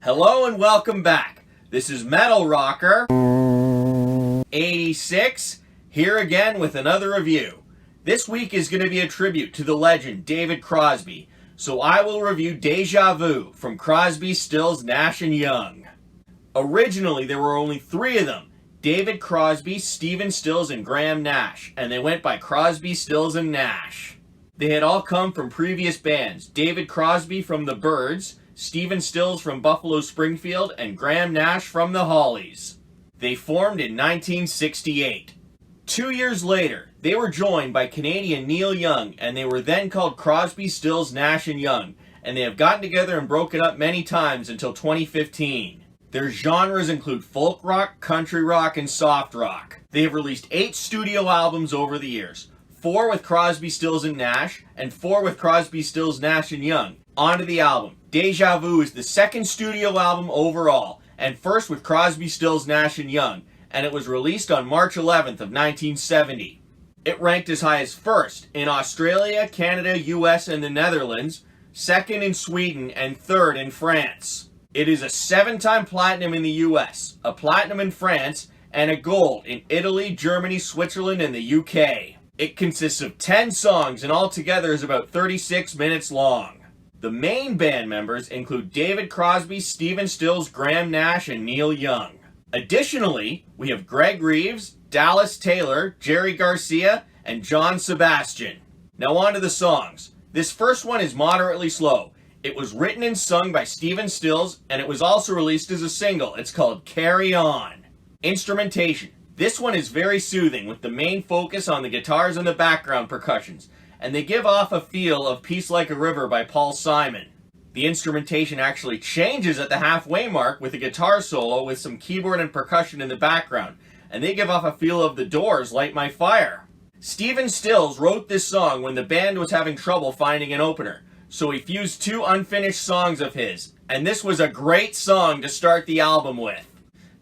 Hello and welcome back. This is Metal Rocker 86, here again with another review. This week is going to be a tribute to the legend David Crosby, so I will review Deja Vu from Crosby, Stills, Nash & Young. Originally there were only three of them, David Crosby, Stephen Stills, and Graham Nash, and they went by Crosby, Stills, and Nash. They had all come from previous bands, David Crosby from the Byrds, Stephen Stills from Buffalo Springfield, and Graham Nash from the Hollies. They formed in 1968. 2 years later, they were joined by Canadian Neil Young, and they were then called Crosby, Stills, Nash & Young, and they have gotten together and broken up many times until 2015. Their genres include folk rock, country rock, and soft rock. They have released 8 studio albums over the years, 4 with Crosby, Stills, and Nash, and 4 with Crosby, Stills, Nash & Young. On to the album. Deja Vu is the second studio album overall, and first with Crosby, Stills, Nash & Young, and it was released on March 11th of 1970. It ranked as high as first in Australia, Canada, US, and the Netherlands, second in Sweden, and third in France. It is a 7-time platinum in the US, a platinum in France, and a gold in Italy, Germany, Switzerland, and the UK. It consists of 10 songs and altogether is about 36 minutes long. The main band members include David Crosby, Stephen Stills, Graham Nash, and Neil Young. Additionally, we have Greg Reeves, Dallas Taylor, Jerry Garcia, and John Sebastian. Now on to the songs. This first one is moderately slow. It was written and sung by Stephen Stills, and it was also released as a single. It's called Carry On. Instrumentation. This one is very soothing, with the main focus on the guitars and the background percussions, and they give off a feel of Peace Like a River by Paul Simon. The instrumentation actually changes at the halfway mark with a guitar solo with some keyboard and percussion in the background, and they give off a feel of The Doors' Light My Fire. Stephen Stills wrote this song when the band was having trouble finding an opener, so he fused 2 unfinished songs of his, and this was a great song to start the album with.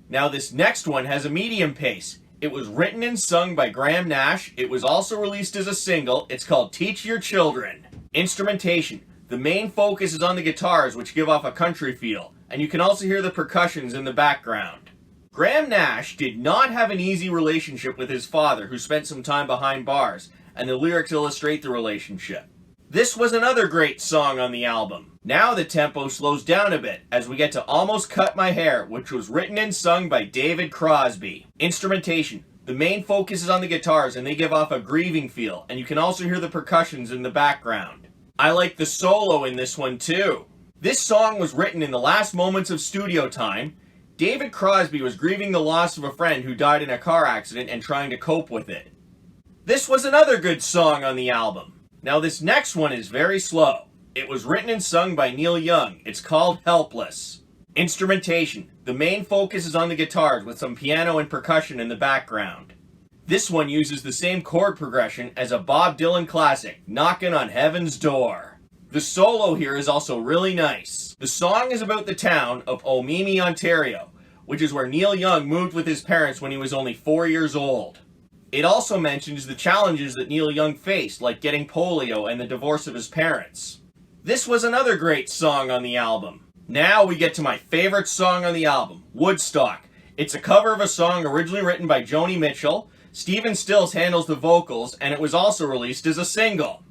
Now this next one has a medium pace. It was written and sung by Graham Nash. It was also released as a single. It's called Teach Your Children. Instrumentation. The main focus is on the guitars, which give off a country feel, and you can also hear the percussions in the background. Graham Nash did not have an easy relationship with his father, who spent some time behind bars, and the lyrics illustrate the relationship. This was another great song on the album. Now the tempo slows down a bit as we get to Almost Cut My Hair, which was written and sung by David Crosby. Instrumentation. The main focus is on the guitars and they give off a grieving feel, and you can also hear the percussions in the background. I like the solo in this one too. This song was written in the last moments of studio time. David Crosby was grieving the loss of a friend who died in a car accident and trying to cope with it. This was another good song on the album. Now this next one is very slow. It was written and sung by Neil Young. It's called Helpless. Instrumentation. The main focus is on the guitars with some piano and percussion in the background. This one uses the same chord progression as a Bob Dylan classic, Knockin' on Heaven's Door. The solo here is also really nice. The song is about the town of Omemee, Ontario, which is where Neil Young moved with his parents when he was only 4 years old. It also mentions the challenges that Neil Young faced, like getting polio and the divorce of his parents. This was another great song on the album. Now we get to my favorite song on the album, Woodstock. It's a cover of a song originally written by Joni Mitchell. Stephen Stills handles the vocals, and it was also released as a single.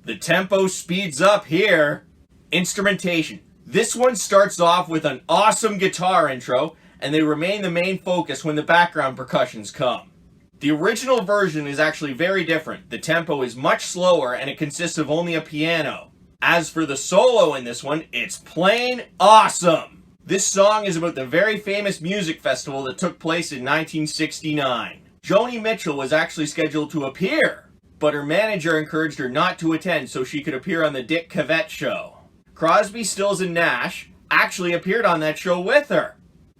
The tempo speeds up here. Instrumentation. This one starts off with an awesome guitar intro, and they remain the main focus when the background percussions come. The original version is actually very different. The tempo is much slower, and it consists of only a piano. As for the solo in this one, it's plain awesome! This song is about the very famous music festival that took place in 1969. Joni Mitchell was actually scheduled to appear, but her manager encouraged her not to attend so she could appear on the Dick Cavett show. Crosby, Stills, and Nash actually appeared on that show with her.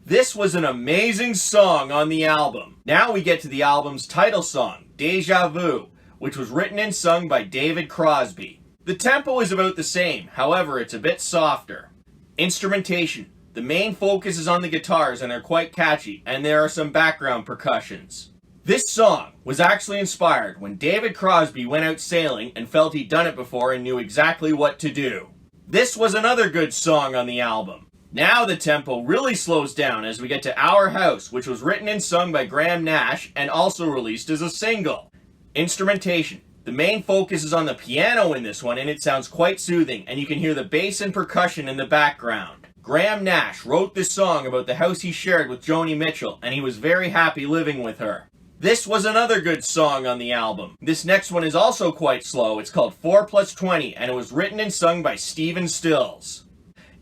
This was an amazing song on the album. Now we get to the album's title song, Deja Vu, which was written and sung by David Crosby. The tempo is about the same, however it's a bit softer. Instrumentation. The main focus is on the guitars and they're quite catchy, and there are some background percussions. This song was actually inspired when David Crosby went out sailing and felt he'd done it before and knew exactly what to do. This was another good song on the album. Now the tempo really slows down as we get to Our House, which was written and sung by Nash and also released as a single. Instrumentation. The main focus is on the piano in this one, and it sounds quite soothing, and you can hear the bass and percussion in the background. Nash wrote this song about the house he shared with Joni Mitchell, and he was very happy living with her. This was another good song on the album. This next one is also quite slow. It's called 4+20, and it was written and sung by Stephen Stills.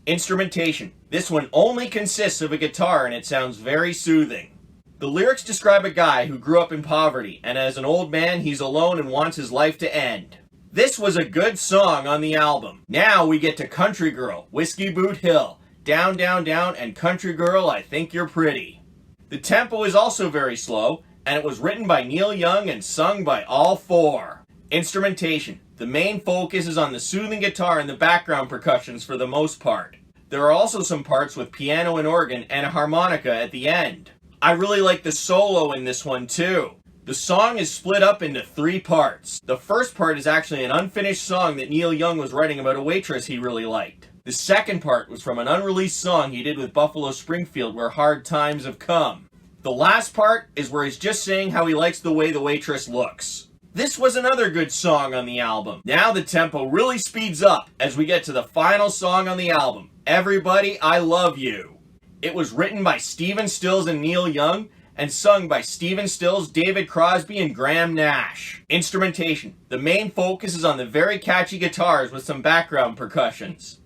Instrumentation. This one only consists of a guitar, and it sounds very soothing. The lyrics describe a guy who grew up in poverty, and as an old man, he's alone and wants his life to end. This was a good song on the album. Now we get to Country Girl, Whiskey Boot Hill, Down, Down, Down, and Country Girl, I Think You're Pretty. The tempo is also very slow, and it was written by Neil Young and sung by all four. Instrumentation. The main focus is on the soothing guitar and the background percussions for the most part. There are also some parts with piano and organ and a harmonica at the end. I really like the solo in this one too. The song is split up into 3 parts. The first part is actually an unfinished song that Neil Young was writing about a waitress he really liked. The second part was from an unreleased song he did with Buffalo Springfield, Where Hard Times Have Come. The last part is where he's just saying how he likes the way the waitress looks. This was another good song on the album. Now the tempo really speeds up as we get to the final song on the album, Everybody I Love You. It was written by Stephen Stills and Neil Young and sung by Stephen Stills, David Crosby, and Nash. Instrumentation. The main focus is on the very catchy guitars with some background percussions.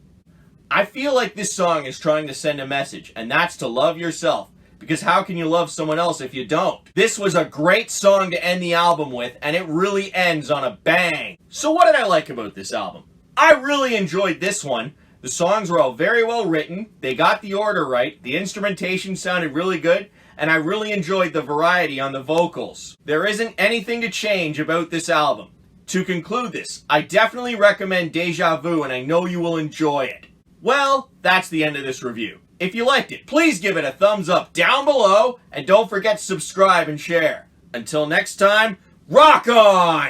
I feel like this song is trying to send a message, and that's to love yourself, because how can you love someone else if you don't? This was a great song to end the album with, and it really ends on a bang. So what did I like about this album? I really enjoyed this one. The songs were all very well written, they got the order right, the instrumentation sounded really good, and I really enjoyed the variety on the vocals. There isn't anything to change about this album. To conclude this, I definitely recommend Deja Vu, and I know you will enjoy it. Well, that's the end of this review. If you liked it, please give it a thumbs up down below, and don't forget to subscribe and share. Until next time, rock on!